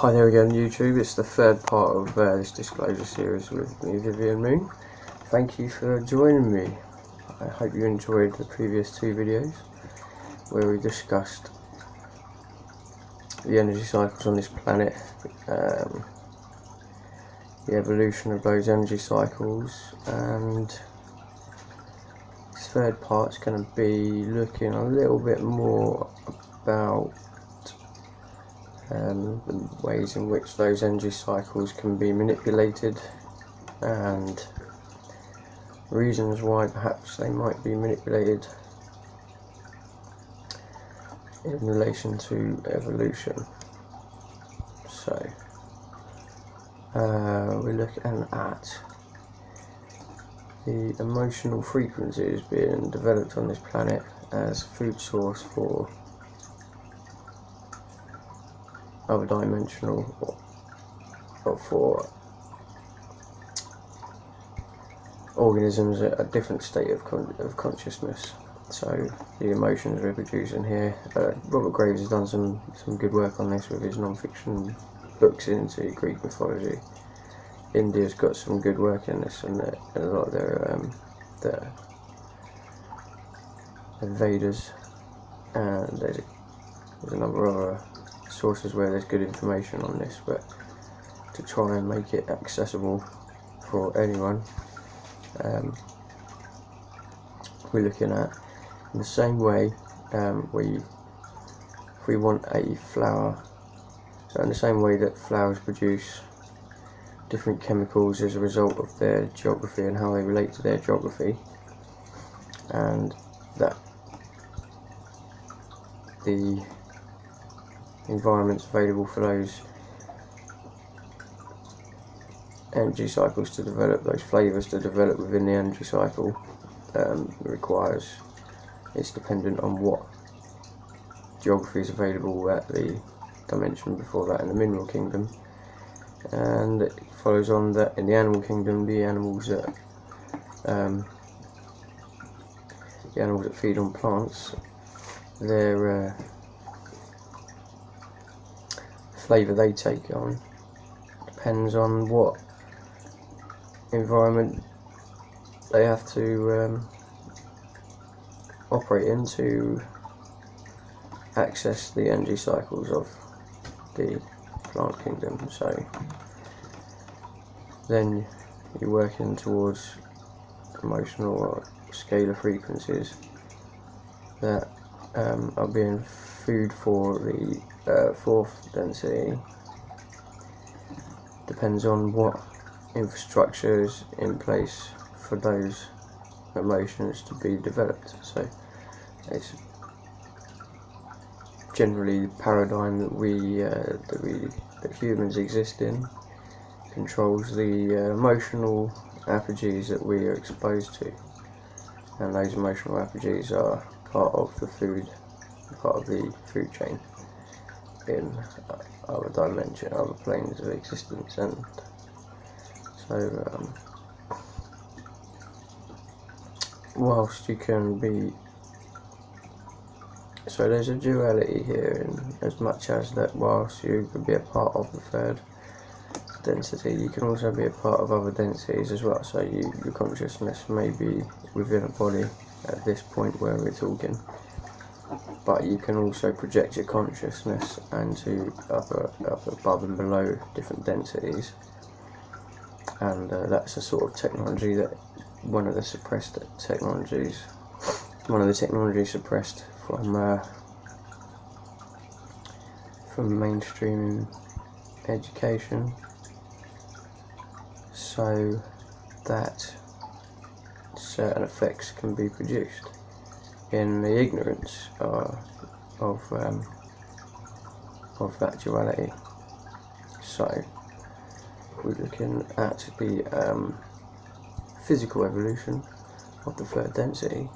Hi there again, YouTube. It's the third part of this disclosure series with me, Vivian Moon. Thank you for joining me. I hope you enjoyed the previous two videos where we discussed the energy cycles on this planet, the evolution of those energy cycles, and this third part is going to be looking a little bit more about the ways in which those energy cycles can be manipulated and reasons why perhaps they might be manipulated in relation to evolution. So we're looking at the emotional frequencies being developed on this planet as food source for other dimensional or for organisms at a different state of consciousness. So the emotions we're producing here, Robert Graves has done some good work on this with his non-fiction books into Greek mythology. India's got some good work in this, and a lot of their Vedas, and there's a number of other sources where there's good information on this, but to try and make it accessible for anyone, we're looking at, in the same way, if we want a flower, so in the same way that flowers produce different chemicals as a result of their geography and how they relate to their geography, and that the environments available for those energy cycles to develop, those flavours to develop within the energy cycle, it's dependent on what geography is available at the dimension before that in the mineral kingdom, and it follows on that in the animal kingdom, the animals that feed on plants, their flavour they take on depends on what environment they have to operate in to access the energy cycles of the plant kingdom. So then you're working towards emotional or scalar frequencies that are being food for the fourth density. Depends on what infrastructure is in place for those emotions to be developed. So it's generally the paradigm that humans exist in controls the emotional apogees that we are exposed to, and those emotional apogees are part of the food chain in other dimension, other planes of existence. And so whilst you can be, so there's a duality here, in as much as that whilst you could be a part of the third density, you can also be a part of other densities as well. So your consciousness may be within a body at this point where we're talking, but you can also project your consciousness into up above and below different densities, and that's a sort of technology that one of the technologies suppressed from mainstream education, so that certain effects can be produced in the ignorance of that duality. So we're looking at the physical evolution of the third density.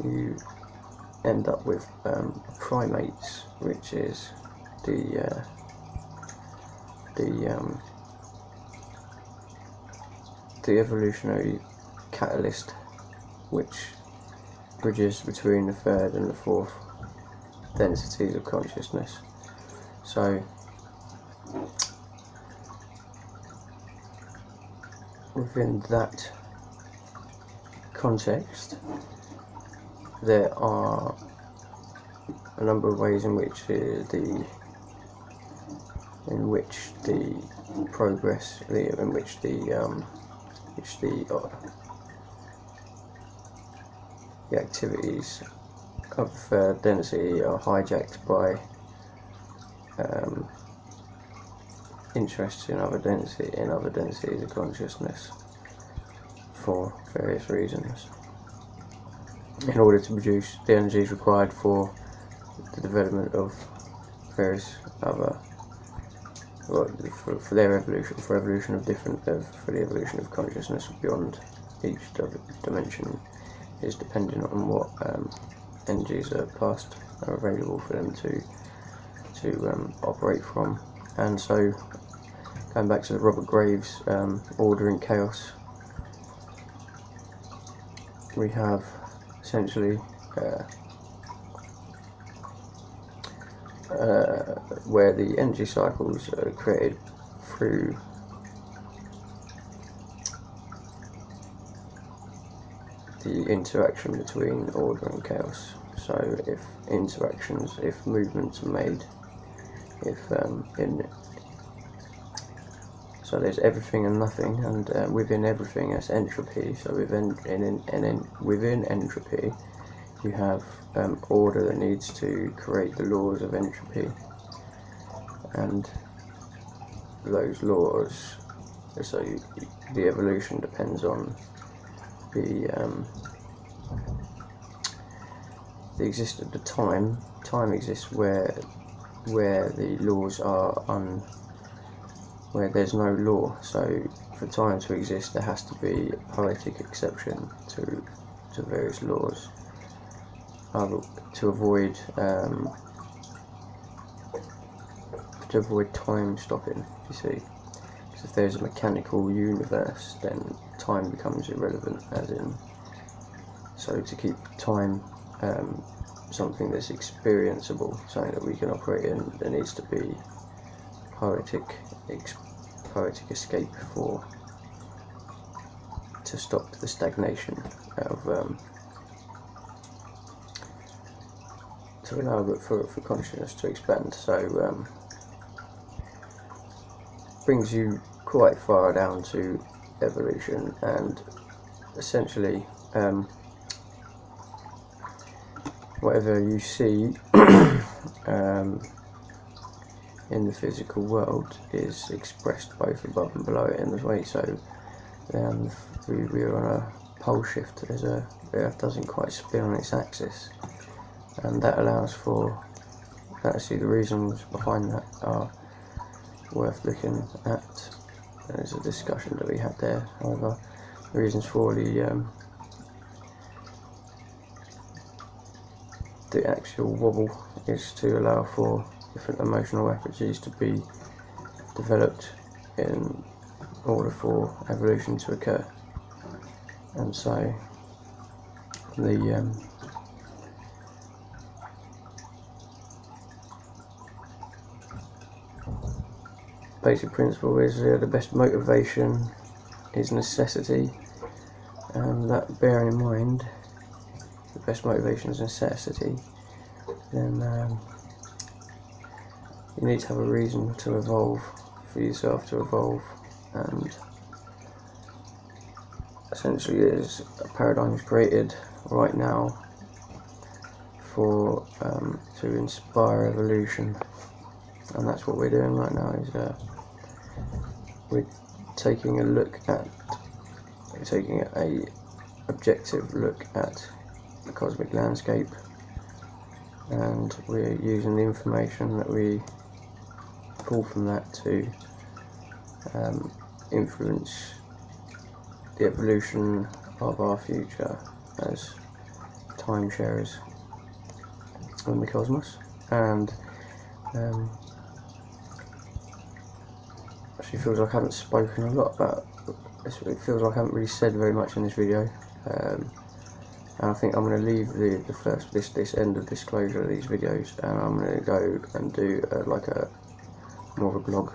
You end up with primates, which is the evolutionary catalyst which bridges between the third and the fourth densities of consciousness. So within that context, there are a number of ways in which the progress, in which the activities of density are hijacked by interests in other densities of consciousness for various reasons, in order to produce the energies required for the development of various other, for their evolution, for the evolution of consciousness beyond each dimension, is dependent on what energies are available for them to operate from. And so, going back to the Robert Graves order in chaos, we have essentially where the energy cycles are created through the interaction between order and chaos. So if movements are made, so there's everything and nothing, and within everything is entropy. So within entropy, you have order that needs to create the laws of entropy, and those laws, so the evolution depends on the existence of the time. Time exists where the laws are where there's no law. So for time to exist, there has to be a poetic exception to various laws, to avoid time stopping. You see, because if there's a mechanical universe, then time becomes irrelevant. So to keep time something that's experienceable, something that we can operate in, there needs to be poetic escape to stop the stagnation of to allow for consciousness to expand. So brings you quite far down to evolution, and essentially whatever you see in the physical world is expressed both above and below it in this way. So we're on a pole shift. The Earth doesn't quite spin on its axis, and that allows for, actually the reasons behind that are worth looking at. There's a discussion that we had there. However, the reasons for the actual wobble is to allow for different emotional effigies to be developed in order for evolution to occur. And so the basic principle is the best motivation is necessity, and that bearing in mind, the best motivation is necessity, then you need to have a reason to evolve, for yourself to evolve, and essentially is a paradigm created right now for to inspire evolution, and that's what we're doing right now. Is we're taking a objective look at the cosmic landscape, and we're using the information that we pull from that to influence the evolution of our future as time sharers in the cosmos. And actually feels like I haven't spoken a lot about this. It feels like I haven't really said very much in this video, and I think I'm going to leave this end of disclosure of these videos, and I'm going to go and do like a more of a blog.